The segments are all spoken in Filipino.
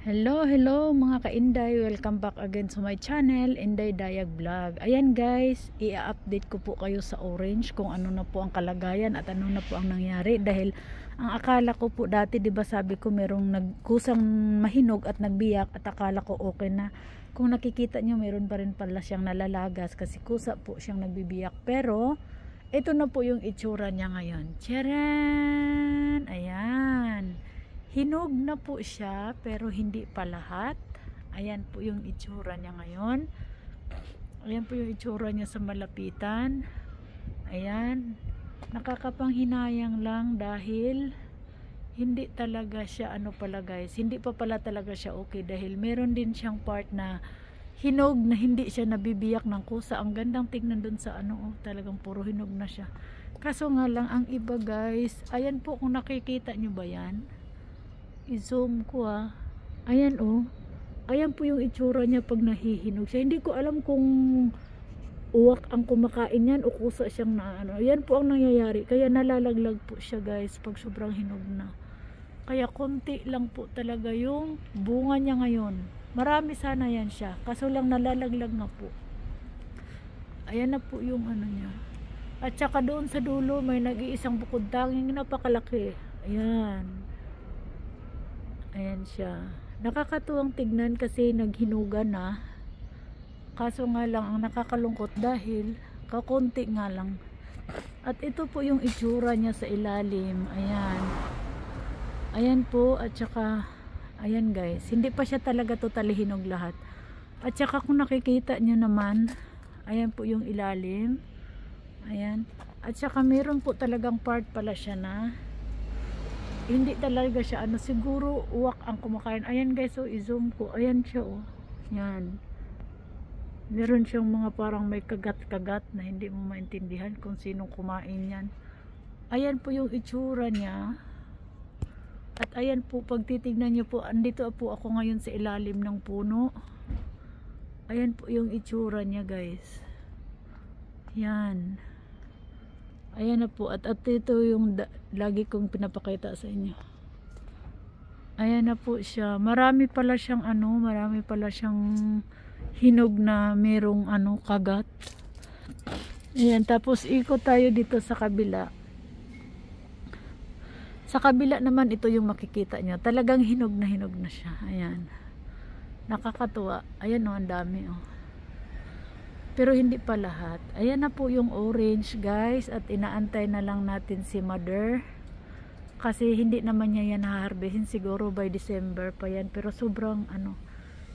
Hello mga ka-Inday, welcome back again to my channel, Inday Dayag Vlog. Ayan guys, i-update ko po kayo sa orange kung ano na po ang kalagayan at ano na po ang nangyari. Dahil ang akala ko po dati, di ba sabi ko merong nagkusang mahinog at nagbiyak at akala ko okay na. Kung nakikita nyo, meron pa rin pala siyang nalalagas kasi kusa po siyang nagbibiyak. Pero ito na po yung itsura niya ngayon. Tcharan! Ayan. Hinog na po siya pero hindi pa lahat. Ayan po yung itsura niya ngayon. Ayan po yung itsura niya sa malapitan. Ayan. Nakakapanghinayang lang dahil hindi talaga siya ano pala guys. Hindi pa pala talaga siya okay dahil meron din siyang part na hinog na hindi siya nabibiyak ng kusa. Ang gandang tignan dun sa ano, talagang puro hinog na siya. Kaso nga lang ang iba guys, ayan po kung nakikita nyo ba yan? I-zoom ko ayan ayan po yung itsura niya pag nahihinog siya. Hindi ko alam kung uwak ang kumakain yan o kusa siyang na ano. Yan po ang nangyayari, kaya nalalaglag po siya guys pag sobrang hinog na. Kaya konti lang po talaga yung bunga niya ngayon. Marami sana yan siya, kaso lang nalalaglag nga po. Ayan na po yung ano niya. At saka doon sa dulo may nag-iisang bukod tanging napakalaki. Ayan. Ayan siya. Nakakatuwang tignan kasi naghinugan na. Kaso nga lang ang nakakalungkot dahil kakunti nga lang. At ito po yung itsura niya sa ilalim. Ayan. Ayan po at saka ayan guys. Hindi pa siya talaga totally hinog lahat. At saka kung nakikita nyo naman, ayan po yung ilalim. Ayan. At saka meron po talagang part pala siya na hindi talaga siya ano, siguro uwak ang kumakain. Ayan guys, i-zoom ko. Ayan siya yan. Meron siyang mga parang may kagat-kagat na hindi mo maintindihan kung sinong kumain yan. Ayan po yung itsura niya. At ayan po, pag titignan nyo po, andito po ako ngayon sa ilalim ng puno. Ayan po yung itsura niya guys. Yan. Ayan na po, at ito yung lagi kong pinapakita sa inyo. Ayan na po siya. Marami pala siyang ano, marami pala siyang hinog na merong ano, kagat. Ayan, tapos ikot tayo dito sa kabila. Sa kabila naman, ito yung makikita nyo. Talagang hinog na siya. Ayan. Nakakatuwa. Ayan ang dami pero hindi pa lahat. Ayan na po yung orange guys, at inaantay na lang natin si mother kasi hindi naman niya yan haharbihin, siguro by December pa yan, pero sobrang ano,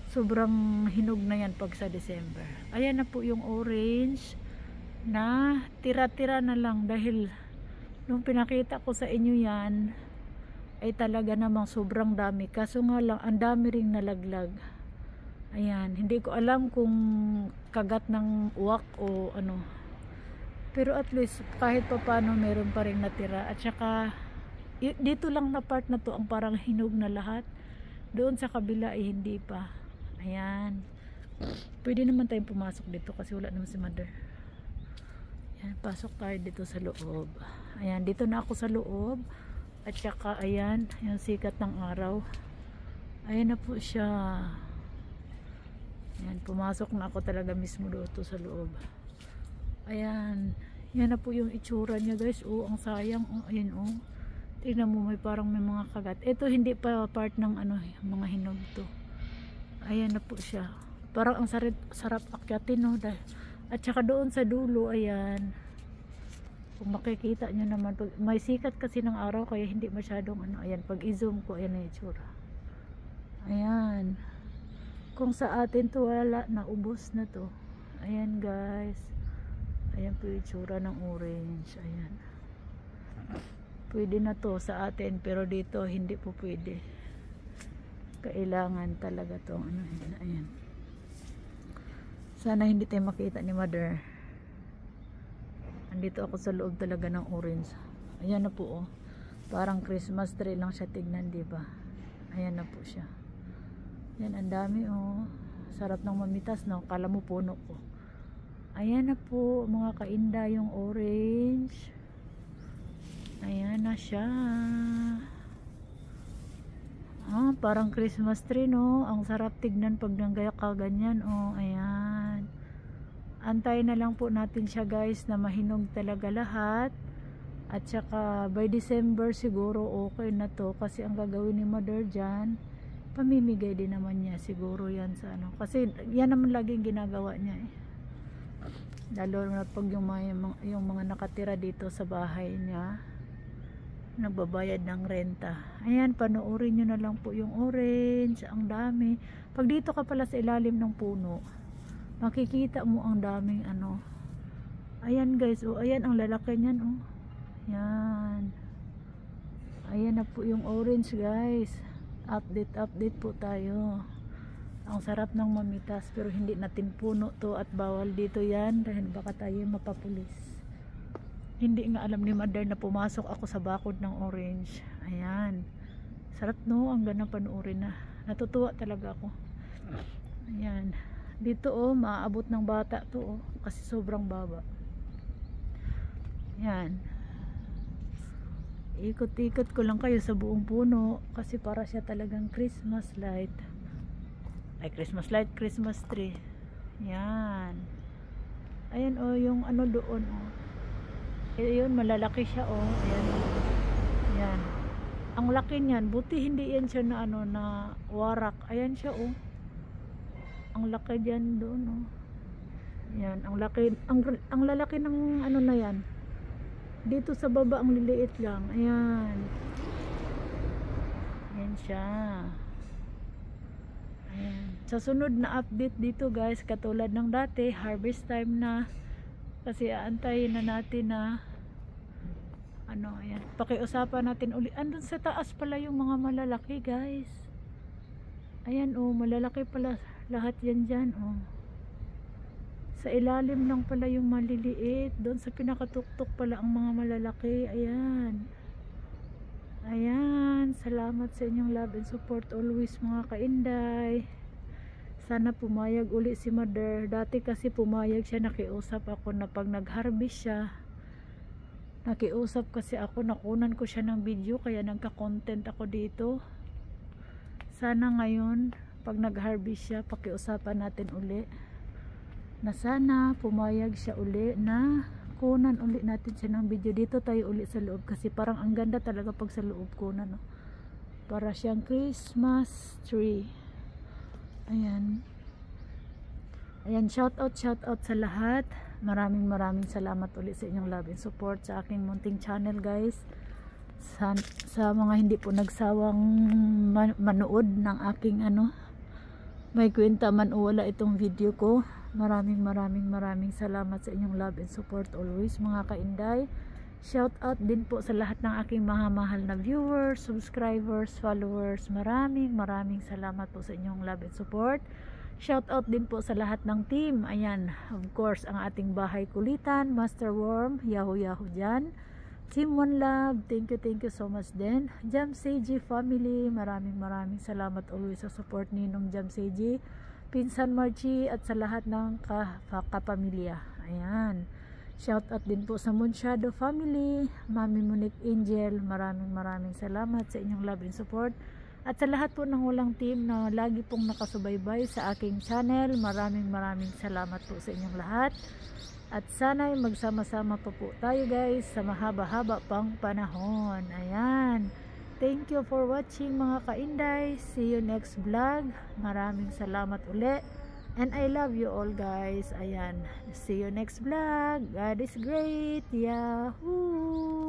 sobrang hinog na yan pag sa December. Ayan na po yung orange na tira-tira na lang dahil nung pinakita ko sa inyo yan ay talaga namang sobrang dami, kaso nga lang ang dami ring nalaglag. Ayan, hindi ko alam kung kagat ng uwak o ano. Pero at least kahit pa paano meron pa rin natira. At saka dito lang na part na to ang parang hinog na lahat. Doon sa kabila ay hindi pa. Ayan. Pwede naman tayong pumasok dito kasi wala naman si mother. Ayan, pasok tayo dito sa loob. Ayan, dito na ako sa loob. At saka ayan, yung sikat ng araw. Ayan na po siya. Ayan, pumasok na ako talaga mismo dito sa loob. Ayan, yan na po yung itsura niya guys. Ang sayang. Ayan tingnan mo, may parang may mga kagat. Ito hindi pa part ng ano, mga hinog to. Ayan na po siya. Parang ang sarap akyatin at saka doon sa dulo, ayan. Kung makikita nyo naman, may sikat kasi ng araw kaya hindi masyadong ano. Ayan, pag i-zoom ko, ayan na itsura. Ayan. Kung sa atin to wala, naubos na to. Ayan guys. Ayan po yung itsura ng orange. Ayan. Pwede na to sa atin pero dito hindi po pwede. Kailangan talaga to ano, ayan. Sana hindi tayo makita ni mother. Andito ako sa loob talaga ng orange. Ayan na po Parang Christmas tree lang siya tignan, di ba? Ayan na po siya. Yan, ang dami sarap ng mamitas, no? Kala mo puno ko. Ayan na po mga ka-Inda yung orange. Ayan na siya. Parang Christmas tree, no? Ang sarap tignan pag nanggaya ka ganyan. Oh, ayan. Antayin na lang po natin siya guys na mahinog talaga lahat. At saka by December siguro okay na to. Kasi ang gagawin ni Mother dyan, pamimigay din naman niya siguro yan sa ano. Kasi yan naman laging ginagawa niya eh. Lalo na pag yung mga nakatira dito sa bahay niya, nagbabayad ng renta. Ayan, panoorin nyo na lang po yung orange. Ang dami. Pag dito ka pala sa ilalim ng puno, makikita mo ang daming ano. Ayan guys, oh, ayan ang lalaki niyan, oh. Yan. Ayan na po yung orange guys. Update po tayo. Ang sarap ng mamitas, pero hindi natin puno to at bawal dito yan dahil baka tayo mapapulis. Hindi nga alam ni Mother na pumasok ako sa bakod ng orange. Ayan. Sarap, no? Ang ganda panoorin na. Natutuwa talaga ako. Ayan. Dito oh, maaabot ng bata to oh, kasi sobrang baba. Ayan. Ikot-ikot ko lang kayo sa buong puno kasi para siya talagang Christmas light. Ay, Christmas light, Christmas tree. Ayan. Ayan oh, yung ano doon oh. Ayun, malalaki siya oh. Ayan. Ayan. Ang laki niyan, buti hindi yan siya na ano na warak. Ayan siya oh. Ang laki diyan doon oh. Ayan, ang laki, ang lalaki ng ano na yan. Dito sa baba ang liliit lang. Ayan. Ayan siya. Ayan. Sa sunod na update dito guys, katulad ng dati, harvest time na. Kasi aantayin na natin na ano, ayan. Pakiusapan natin uli. Andun sa taas pala yung mga malalaki guys. Ayan oh, malalaki pala lahat yan dyan oh. Sa ilalim lang pala yung maliliit. Doon sa pinakatuktok pala ang mga malalaki. Ayan. Ayan. Salamat sa inyong love and support always mga kainday. Sana pumayag uli si Mother. Dati kasi pumayag siya, nakiusap ako na pag nag-harvest siya. Nakiusap kasi ako, nakunan ko siya ng video kaya nagka-content ako dito. Sana ngayon pag nag-harvest siya, pakiusapan natin uli. Na sana pumayag siya uli na kunan uli natin siya ng video. Dito tayo uli sa loob kasi parang ang ganda talaga pag sa loob kunan no? Para siyang Christmas tree. Ayan. Ayan, shout out sa lahat. Maraming salamat uli sa inyong love and support sa aking munting channel guys. Sa mga hindi po nagsawang manood ng aking ano, may kwenta man o wala itong video ko. Maraming salamat sa inyong love and support always mga kainday. Shout out din po sa lahat ng aking mga mahal na viewers, subscribers, followers. Maraming salamat po sa inyong love and support. Shout out din po sa lahat ng team. Ayan, of course, ang ating bahay kulitan, Master Worm, Yahoo dyan. Team One Love, thank you so much din. Jam Seiji family, maraming salamat always sa support ninong Jam Seiji, Pinsan Marchi at sa lahat ng kapamilya. Ayan. Shout out din po sa Moon Shadow family, Mami Monique Angel, maraming salamat sa inyong love and support. At sa lahat po ng walang team na lagi pong nakasubaybay sa aking channel, maraming salamat po sa inyong lahat. At sana'y magsama-sama pa po tayo guys sa mahaba-haba pang panahon. Ayan. Thank you for watching mga kainday. See you next vlog. Maraming salamat uli. And I love you all guys. Ayan. See you next vlog. God is great. Yahoo!